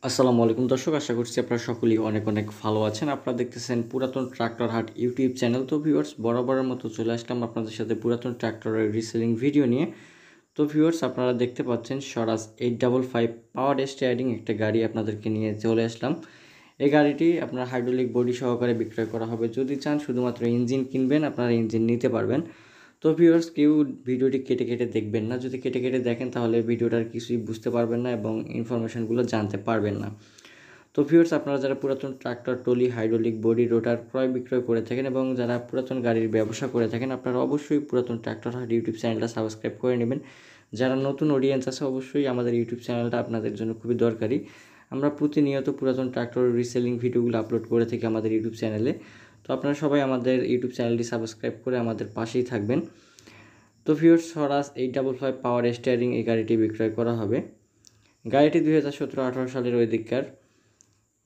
আসসালামু আলাইকুম দর্শক, আশা করছি আপনারা সকলেই অনেক অনেক ভালো আছেন। আপনারা দেখতেছেন পুরাতন ট্রাক্টর হাট ইউটিউব চ্যানেল। তো ভিউয়ার্স, বরাবরের মতো চলে আসলাম আপনাদের সাথে পুরাতন ট্রাক্টরের রিসেলিং ভিডিও নিয়ে। তো ভিউয়ার্স, আপনারা দেখতে পাচ্ছেন স্বরাজ 855 পাওয়ার স্টিয়ারিং একটা গাড়ি আপনাদেরকে নিয়ে চলে আসলাম। এই গাড়িটি আপনার হাইড্রোলিক বডি সহকারে বিক্রয় করা হবে। যদি চান শুধুমাত্র ইঞ্জিন কিনবেন, আপনারা ইঞ্জিন নিতে পারবেন। তো ভিউয়ার্স, কেউ ভিডিওটি কেটে কেটে দেখবেন না। যদি কেটে কেটে দেখেন তাহলে ভিডিওটার কিছুই বুঝতে পারবেন না এবং ইনফরমেশনগুলো জানতে পারবেন না। তো ভিউয়ার্স, আপনারা যারা পুরাতন ট্রাক্টর, ট্রলি, হাইড্রোলিক বডি, রোটার ক্রয় বিক্রয় করে থাকেন এবং যারা পুরাতন গাড়ির ব্যবসা করে থাকেন, আপনারা অবশ্যই পুরাতন ট্রাক্টর হাট ইউটিউব চ্যানেলটা সাবস্ক্রাইব করে নেবেন। যারা নতুন অডিয়েন্স আছে, অবশ্যই আমাদের ইউটিউব চ্যানেলটা আপনাদের জন্য খুবই দরকারি। আমরা প্রতিনিয়ত পুরাতন ট্রাক্টর রিসেলিং ভিডিওগুলো আপলোড করে থাকি আমাদের ইউটিউব চ্যানেলে। তো আপনারা সবাই আমাদের ইউটিউব চ্যানেলটি সাবস্ক্রাইব করে আমাদের পাশেই থাকবেন। তো ভিউয়ার্স, স্বরাজ 855 পাওয়ার স্টিয়ারিং এই গাড়িটি বিক্রয় করা হবে। গাড়িটি 2017-18 সালের ওই দিককার।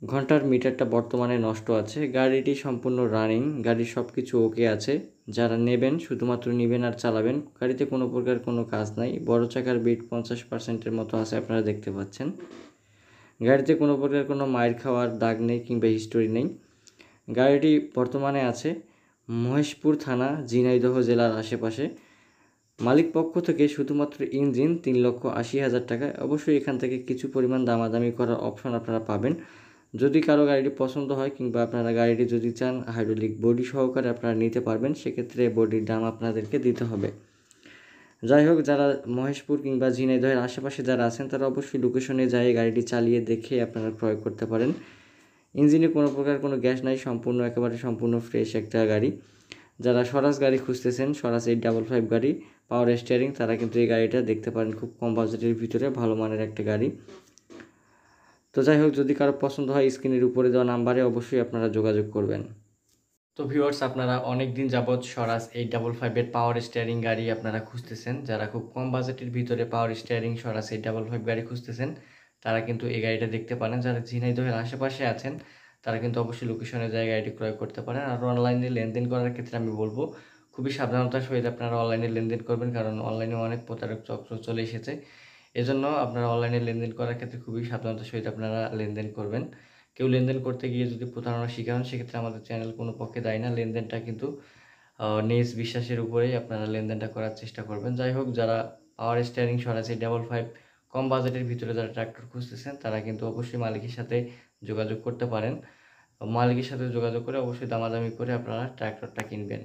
ঘন্টার মিটারটা বর্তমানে নষ্ট আছে। গাড়িটি সম্পূর্ণ রানিং, গাড়ির সব কিছু ওকে আছে। যারা নেবেন শুধুমাত্র নেবেন আর চালাবেন। গাড়িতে কোনো প্রকার কোনো কাজ নাই। বড় চাকার বিট 50%-এর মতো আছে, আপনারা দেখতে পাচ্ছেন। গাড়িতে কোনো প্রকার কোনো মাইর খাওয়ার দাগ নেই কিংবা হিস্টোরি নেই। গাড়িটি বর্তমানে আছে মহেশপুর থানা, ঝিনাইদহ জেলার আশেপাশে। মালিক পক্ষ থেকে শুধুমাত্র ইঞ্জিন 3,80,000 টাকা। অবশ্যই এখান থেকে কিছু পরিমাণ দামাদামি করার অপশন আপনারা পাবেন। যদি কারো গাড়িটি পছন্দ হয় কিংবা আপনারা গাড়িটি যদি চান হাইড্রোলিক বডি সহকারে আপনারা নিতে পারবেন, সেক্ষেত্রে বডির দাম আপনাদেরকে দিতে হবে। যাই হোক, যারা মহেশপুর কিংবা ঝিনাইদহের আশেপাশে যারা আছেন, তারা অবশ্যই লোকেশনে যেয়ে গাড়িটি চালিয়ে দেখে আপনারা ক্রয় করতে পারেন। ইঞ্জিনে কোনো প্রকার কোনো গ্যাস নাই, একেবারে সম্পূর্ণ ফ্রেশ একটা গাড়ি। যারা স্বরাজ গাড়ি খুঁজতেছেন, স্বরাজ 855 গাড়ি পাওয়ার স্টিয়ারিং, তারা কিন্তু এই গাড়িটা দেখতে পারেন। খুব কম বাজেটের ভিতরে ভালো মানের একটা গাড়ি। তো যাই হোক, যদি কারো পছন্দ হয় স্ক্রিনের উপরে দেওয়া নাম্বারে অবশ্যই আপনারা যোগাযোগ করবেন। তো ভিউয়ার্স, আপনারা অনেক দিন যাবৎ স্বরাজ 855 পাওয়ার স্টিয়ারিং গাড়ি আপনারা খুঁজতেছেন। যারা খুব কম বাজেটের ভিতরে পাওয়ার স্টিয়ারিং স্বরাজ 855 গাড়ি খুঁজতেছেন, তারা কিন্তু এই গাড়িটা দেখতে পারেন। যারা ঝিনাইদহের আশেপাশে আছেন, তারা কিন্তু অবশ্যই লোকেশনে যায় গাড়িটি ক্রয় করতে পারেন। আর অনলাইনে লেনদেন করার ক্ষেত্রে আমি বলবো খুবই সাবধানতার সহিত আপনারা অনলাইনে লেনদেন করবেন, কারণ অনলাইনে অনেক প্রতারক চক্র চলে এসেছে। এজন্য আপনারা অনলাইনে লেনদেন করার ক্ষেত্রে খুবই সাবধানতার সহিত আপনারা লেনদেন করবেন। কেউ লেনদেন করতে গিয়ে যদি প্রতারণার শিকার হন, সেক্ষেত্রে আমাদের চ্যানেল কোনো পক্ষে দায়ী না। লেনদেনটা কিন্তু নিজ বিশ্বাসের উপরেই আপনারা লেনদেনটা করার চেষ্টা করবেন। যাই হোক, যারা পাওয়ার স্টিয়ারিং স্বরাজ 855 কম বাজেটের ভিতরে যারা ট্রাক্টর খুঁজতেছেন, তারা কিন্তু অবশ্যই মালিকের সাথে যোগাযোগ করতে পারেন। মালিকের সাথে যোগাযোগ করে অবশ্যই দামাদামি করে আপনারা ট্রাক্টরটা কিনবেন।